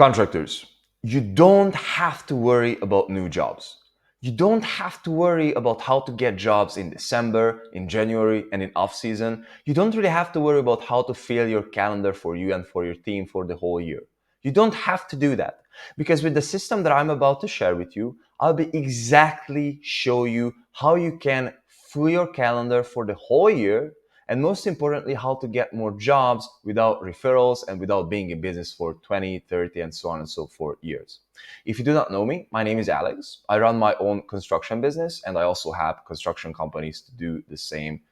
Contractors, you don't have to worry about new jobs. You don't have to worry about how to get jobs in December, in January, and in off season. You don't really have to worry about how to fill your calendar for you and for your team for the whole year. You don't have to do that because with the system that I'm about to share with you, I'll be exactly show you how you can fill your calendar for the whole year, and most importantly, how to get more jobs without referrals and without being in business for 20, 30, and so on and so forth years. If you do not know me, my name is Alex. I run my own construction business, and I also have construction companies to do the same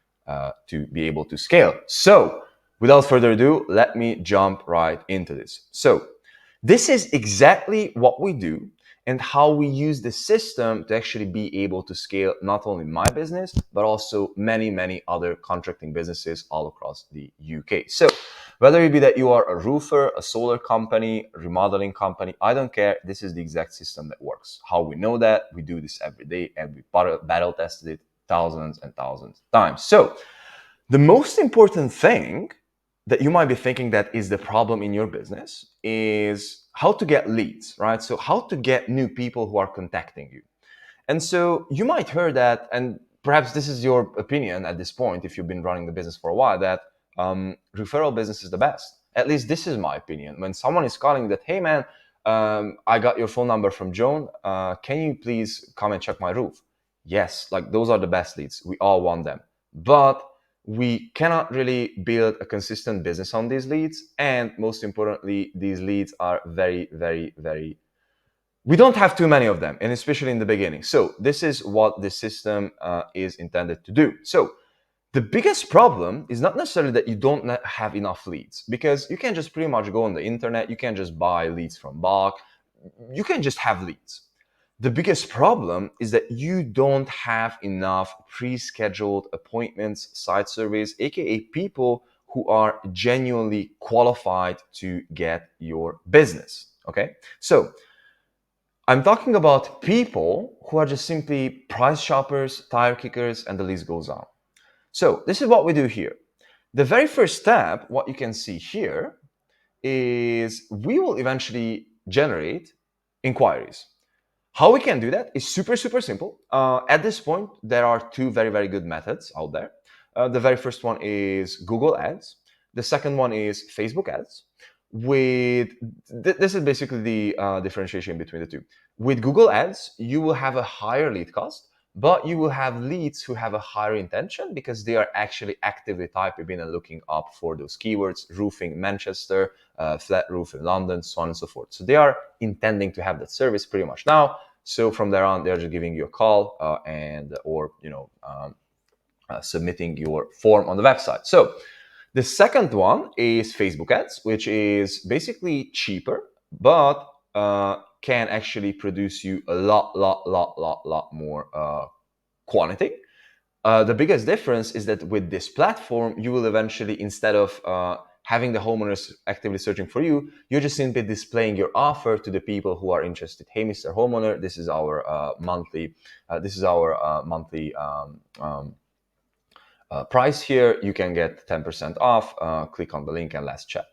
to be able to scale. So without further ado, let me jump right into this. So this is exactly what we do and how we use the system to actually be able to scale not only my business, but also many, many other contracting businesses all across the UK. So whether it be that you are a roofer, a solar company, a remodeling company, I don't care. This is the exact system that works. How we know that? We do this every day and we battle tested it thousands and thousands of times. So the most important thing that you might be thinking that is the problem in your business is how to get leads, right? So how to get new people who are contacting you. And so you might hear that, and perhaps this is your opinion at this point, if you've been running the business for a while, that referral business is the best. At least this is my opinion. When someone is calling that, hey man, I got your phone number from Joan. Can you please come and check my roof? Yes, like those are the best leads. We all want them. But we cannot really build a consistent business on these leads. And most importantly, these leads are very, very, very, we don't have too many of them, and especially in the beginning. So this is what the system is intended to do. So the biggest problem is not necessarily that you don't have enough leads, because you can just pretty much go on the internet, you can just buy leads from bulk, you can just have leads. The biggest problem is that you don't have enough pre-scheduled appointments, site surveys, aka people who are genuinely qualified to get your business. Okay, so I'm talking about people who are just simply price shoppers, tire kickers, and the list goes on. So this is what we do here. The very first step, what you can see here, is we will eventually generate inquiries. How we can do that is super, super simple. At this point, there are two very, very good methods out there. The very first one is Google Ads. The second one is Facebook Ads. This is basically the differentiation between the two. With Google Ads, you will have a higher lead cost, but you will have leads who have a higher intention because they are actually actively typing in and looking up for those keywords: roofing Manchester, flat roof in London, so on and so forth. So they are intending to have that service pretty much now. So from there on, they're just giving you a call or submitting your form on the website. So the second one is Facebook ads, which is basically cheaper, but can actually produce you a lot more quantity. The biggest difference is that with this platform, you will eventually, instead of having the homeowners actively searching for you, you're just simply displaying your offer to the people who are interested. Hey, Mr. Homeowner, this is our monthly price here. You can get 10% off. Click on the link and let's chat.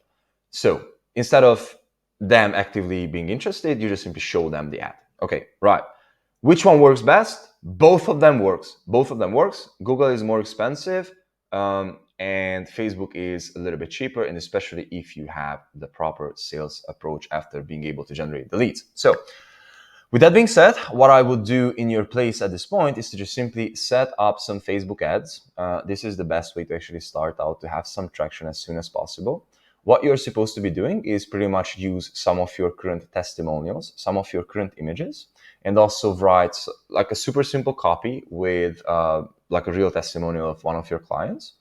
So instead of them actively being interested, you just simply show them the ad. Okay, right. Which one works best? Both of them works. Both of them works. Google is more expensive, and Facebook is a little bit cheaper, and especially if you have the proper sales approach after being able to generate the leads. So with that being said, what I would do in your place at this point is to just simply set up some Facebook ads. This is the best way to actually start out to have some traction as soon as possible. What you're supposed to be doing is pretty much use some of your current testimonials, some of your current images, and also write like a super simple copy with like a real testimonial of one of your clients.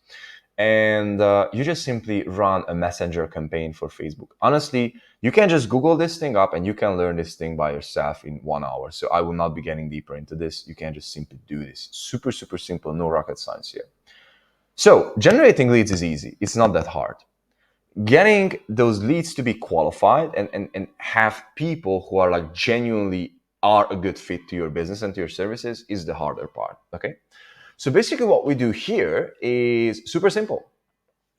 And you just simply run a messenger campaign for Facebook. Honestly, you can just Google this thing up and you can learn this thing by yourself in 1 hour. So I will not be getting deeper into this. You can just simply do this. Super, super simple, no rocket science here. So generating leads is easy. It's not that hard. Getting those leads to be qualified and have people who are like genuinely are a good fit to your business and to your services is the harder part, okay? So basically what we do here is super simple.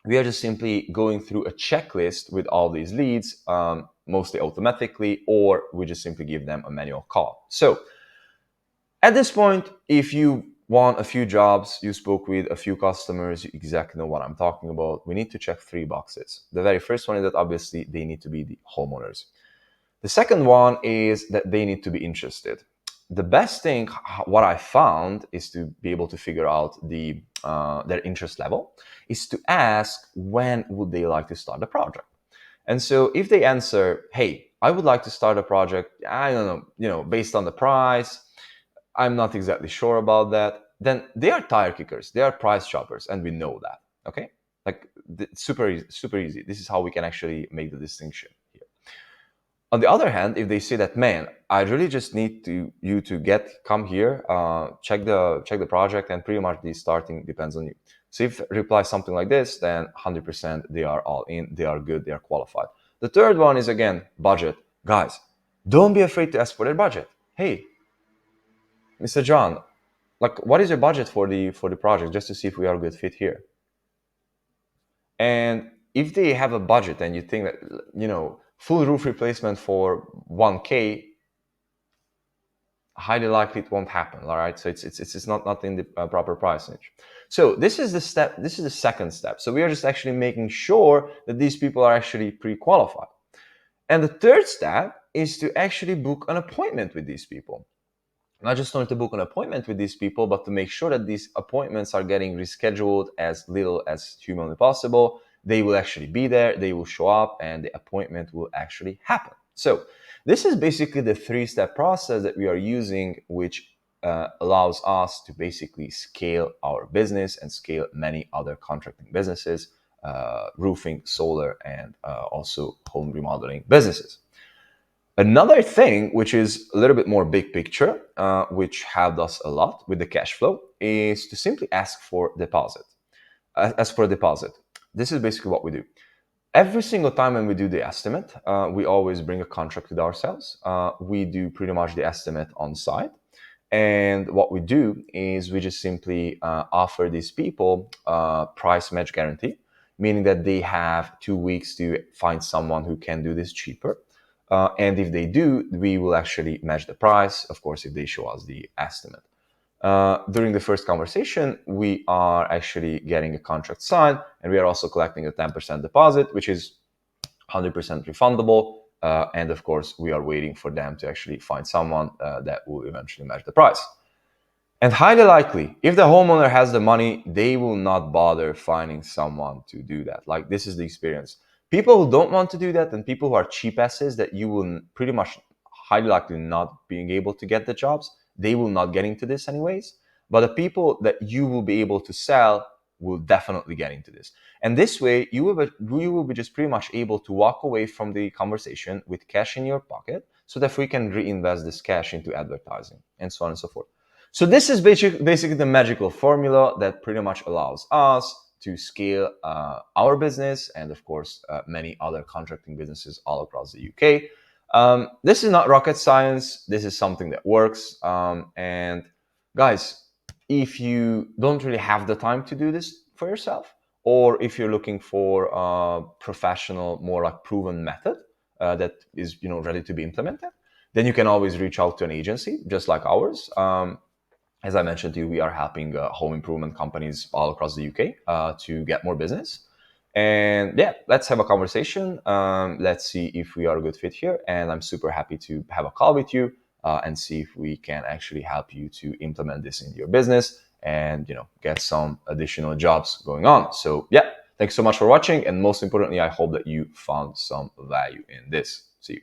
We are just simply going through a checklist with all these leads. mostly automatically, or we just simply give them a manual call. So at this point, if you want a few jobs, you spoke with a few customers, you exactly know what I'm talking about. We need to check three boxes. The very first one is that obviously they need to be the homeowners. The second one is that they need to be interested. The best thing, what I found, is to be able to figure out their interest level, is to ask when would they like to start the project. And so if they answer, "Hey, I would like to start a project, I don't know, based on the price, I'm not exactly sure about that," then they are tire kickers. They are price shoppers, and we know that. Okay, like super easy, super easy. This is how we can actually make the distinction here. On the other hand, if they say that, "Man, I really just need you to come here, check the project, and pretty much the starting depends on you." So if reply something like this, then 100% they are all in. They are good. They are qualified. The third one is again budget. Guys, don't be afraid to ask for their budget. Hey, Mr. John, like, what is your budget for the project, just to see if we are a good fit here? And if they have a budget and you think that, full roof replacement for 1K, highly likely it won't happen. All right, so it's not in the proper price range. So this is the second step. So we are just actually making sure that these people are actually pre-qualified. And the third step is to actually book an appointment with these people. Not just only to book an appointment with these people, but to make sure that these appointments are getting rescheduled as little as humanly possible. They will actually be there, they will show up, and the appointment will actually happen. So this is basically the three-step process that we are using, which allows us to basically scale our business and scale many other contracting businesses, roofing, solar, and also home remodeling businesses. Another thing, which is a little bit more big picture, which helped us a lot with the cash flow, is to simply ask for deposit. Ask for a deposit. This is basically what we do. Every single time when we do the estimate, we always bring a contract with ourselves. We do pretty much the estimate on site. And what we do is we just simply offer these people a price match guarantee, meaning that they have 2 weeks to find someone who can do this cheaper. And if they do, we will actually match the price, of course, if they show us the estimate. During the first conversation, we are actually getting a contract signed, and we are also collecting a 10% deposit, which is 100% refundable. And of course, we are waiting for them to actually find someone that will eventually match the price. And highly likely, if the homeowner has the money, they will not bother finding someone to do that. Like, this is the experience. People who don't want to do that, and people who are cheap asses that you will pretty much highly likely not being able to get the jobs, they will not get into this anyways. But the people that you will be able to sell will definitely get into this. And this way, you will be just pretty much able to walk away from the conversation with cash in your pocket, so that we can reinvest this cash into advertising and so on and so forth. So this is basically the magical formula that pretty much allows us to scale our business, and of course many other contracting businesses all across the UK. This is not rocket science. This is something that works. And guys, if you don't really have the time to do this for yourself, or if you're looking for a professional, more like proven method that is ready to be implemented, then you can always reach out to an agency just like ours. As I mentioned to you, we are helping home improvement companies all across the UK to get more business. And yeah, let's have a conversation. Let's see if we are a good fit here. And I'm super happy to have a call with you and see if we can actually help you to implement this in your business and get some additional jobs going on. So yeah, thanks so much for watching. And most importantly, I hope that you found some value in this. See you.